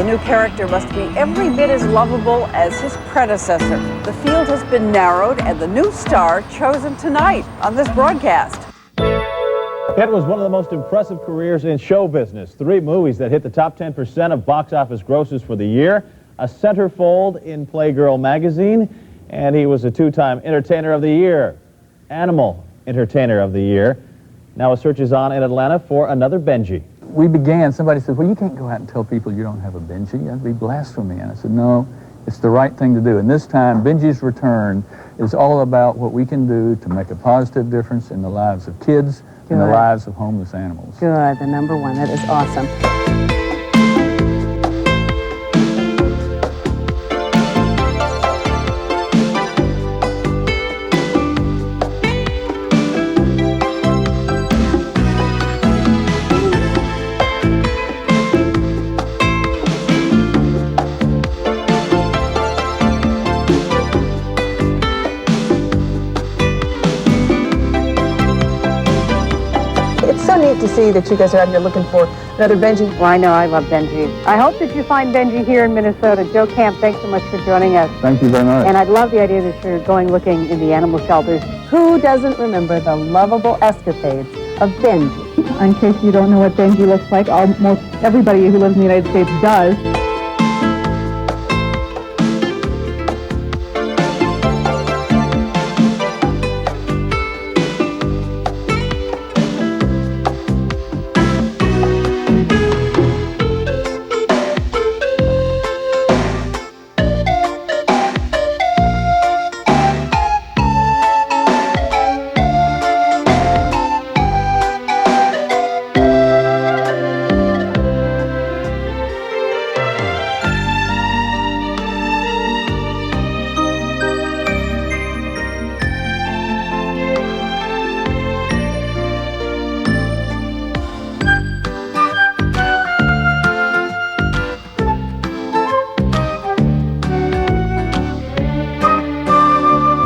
The new character must be every bit as lovable as his predecessor. The field has been narrowed and the new star chosen tonight on this broadcast. It was one of the most impressive careers in show business. 3 movies that hit the top 10% of box office grosses for the year, a centerfold in Playgirl magazine, and he was a 2-time Entertainer of the Year, Animal Entertainer of the Year. Now a search is on in Atlanta for another Benji. We began, somebody said, well, you can't go out and tell people you don't have a Benji. That'd be blasphemy. And I said, no, it's the right thing to do. And this time, Benji's Return is all about what we can do to make a positive difference in the lives of kids and the lives of homeless animals. Good, the number one. That is awesome. To see that you guys are out here looking for another Benji. Well, I know I love Benji. I hope that you find Benji here in Minnesota. Joe Camp, thanks so much for joining us. Thank you very much. And I'd love the idea that you're going looking in the animal shelters. Who doesn't remember the lovable escapades of Benji? In case you don't know what Benji looks like, almost everybody who lives in the United States does.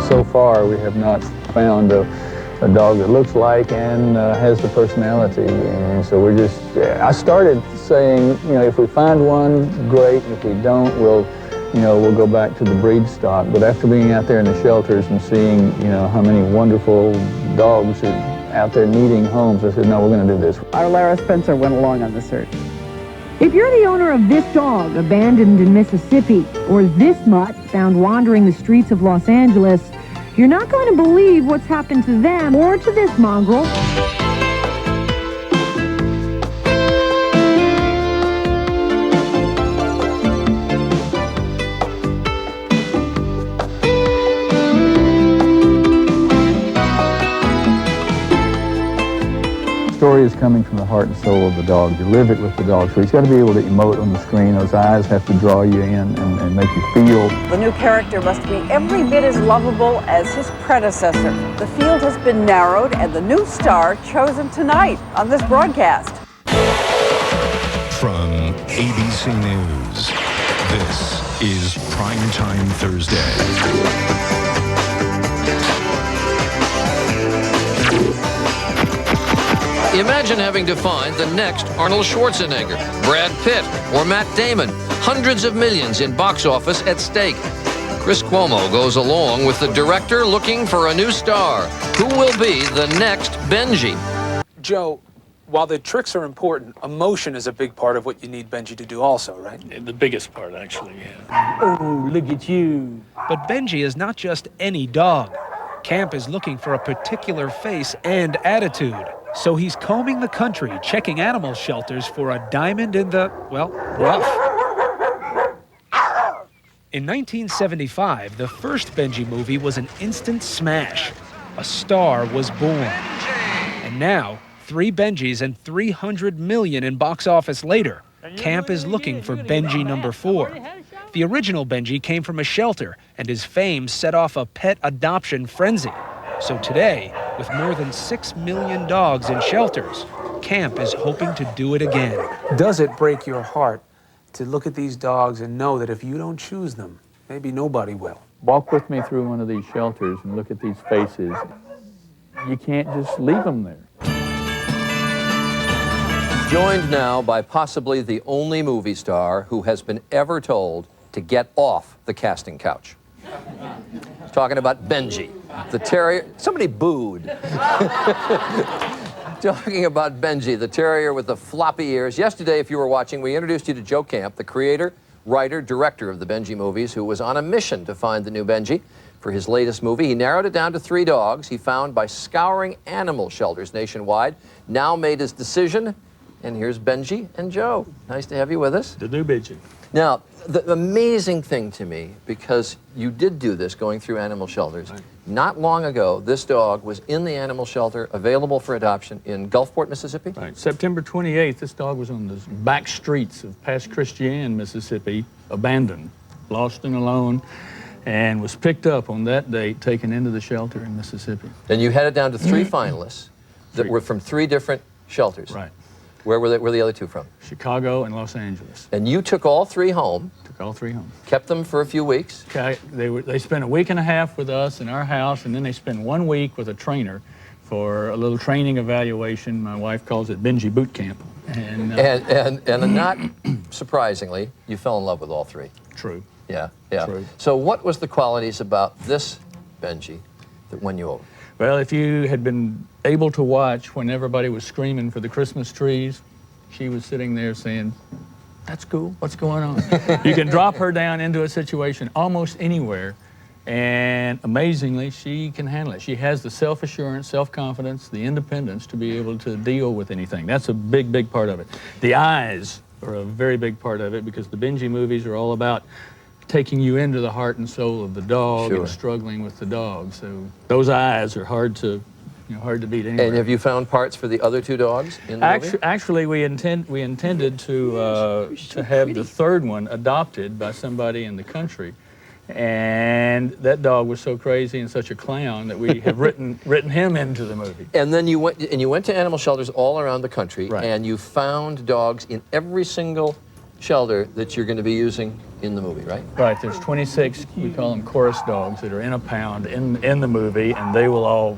So far, we have not found a dog that looks like and has the personality. And so we're just, I started saying, you know, if we find one, great. If we don't, we'll go back to the breed stock. But after being out there in the shelters and seeing, you know, how many wonderful dogs are out there needing homes, I said, no, we're going to do this. Our Lara Spencer went along on the search. If you're the owner of this dog abandoned in Mississippi, or this mutt found wandering the streets of Los Angeles, you're not going to believe what's happened to them or to this mongrel. The story is coming from the heart and soul of the dog. You live it with the dog. So he's got to be able to emote on the screen. Those eyes have to draw you in and make you feel. The new character must be every bit as lovable as his predecessor. The field has been narrowed and the new star chosen tonight on this broadcast. From ABC News, this is Primetime Thursday. Imagine having to find the next Arnold Schwarzenegger, Brad Pitt, or Matt Damon. Hundreds of millions in box office at stake. Chris Cuomo goes along with the director looking for a new star. Who will be the next Benji? Joe, while the tricks are important, emotion is a big part of what you need Benji to do also, right? The biggest part, actually, yeah. Oh, look at you. But Benji is not just any dog. Camp is looking for a particular face and attitude. So he's combing the country, checking animal shelters for a diamond in the, well, rough. In 1975, the first Benji movie was an instant smash. A star was born. And now, 3 Benjis and $300 million in box office later, Camp is looking for Benji number 4. The original Benji came from a shelter, and his fame set off a pet adoption frenzy. So today, with more than 6 million dogs in shelters, Camp is hoping to do it again. Does it break your heart to look at these dogs and know that if you don't choose them, maybe nobody will? Walk with me through one of these shelters and look at these faces. You can't just leave them there. Joined now by possibly the only movie star who has been ever told to get off the casting couch. Talking about Benji, the terrier. Somebody booed. Talking about Benji, the terrier with the floppy ears. Yesterday, if you were watching, we introduced you to Joe Camp, the creator, writer, director of the Benji movies, who was on a mission to find the new Benji for his latest movie. He narrowed it down to 3 dogs he found by scouring animal shelters nationwide. Now made his decision, and here's Benji and Joe. Nice to have you with us. The new Benji. Now, the amazing thing to me, because you did do this going through animal shelters, right. Not long ago, this dog was in the animal shelter, available for adoption in Gulfport, Mississippi? Right. September 28th, this dog was on the back streets of Pass Christian, Mississippi, abandoned, lost and alone, and was picked up on that date, taken into the shelter in Mississippi. And you had it down to 3 finalists that were from 3 different shelters. Right. Where were the other 2 from? Chicago and Los Angeles. And you took all 3 home. Took all 3 home. Kept them for a few weeks. Okay. They spent a week and a half with us in our house, and then they spent 1 week with a trainer for a little training evaluation. My wife calls it Benji Boot Camp. And not surprisingly, you fell in love with all 3. True. Yeah, yeah. True. So what was the qualities about this Benji that won you over? Well, if you had been able to watch when everybody was screaming for the Christmas trees, she was sitting there saying, "That's cool, what's going on?" You can drop her down into a situation almost anywhere, and amazingly, she can handle it. She has the self-assurance, self-confidence, the independence to be able to deal with anything. That's a big, big part of it. The eyes are a very big part of it, because the Benji movies are all about taking you into the heart and soul of the dog. Sure. And struggling with the dog. So those eyes are hard to beat anywhere. And have you found parts for the other 2 dogs in the movie? Actually, we intended to have the 3rd one adopted by somebody in the country, and that dog was so crazy and such a clown that we have written him into the movie. And then you went to animal shelters all around the country, right. And you found dogs in every single shelter that you're going to be using in the movie, right? Right. There's 26, we call them chorus dogs, that are in a pound in the movie, and they will all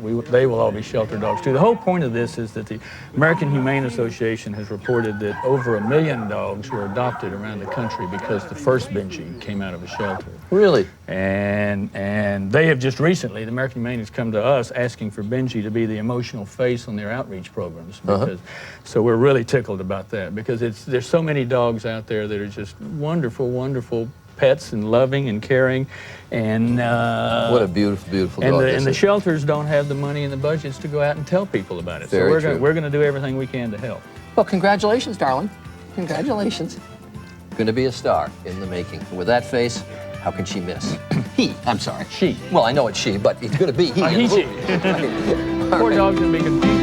be shelter dogs too. The whole point of this is that the American Humane Association has reported that over 1 million dogs were adopted around the country because the first Benji came out of a shelter. Really? And they have just recently, the American Humane has come to us asking for Benji to be the emotional face on their outreach programs. Because, so we're really tickled about that, because there's so many dogs out there that are just wonderful, wonderful pets and loving and caring, and what a beautiful, beautiful dog. And the shelters don't have the money and the budgets to go out and tell people about it. Very so we're going to do everything we can to help. Well, congratulations, darling. Congratulations. Going to be a star in the making. With that face, how can she miss? I'm sorry. She. Well, I know it's she, but it's going to be he. Poor dog's going to be confused.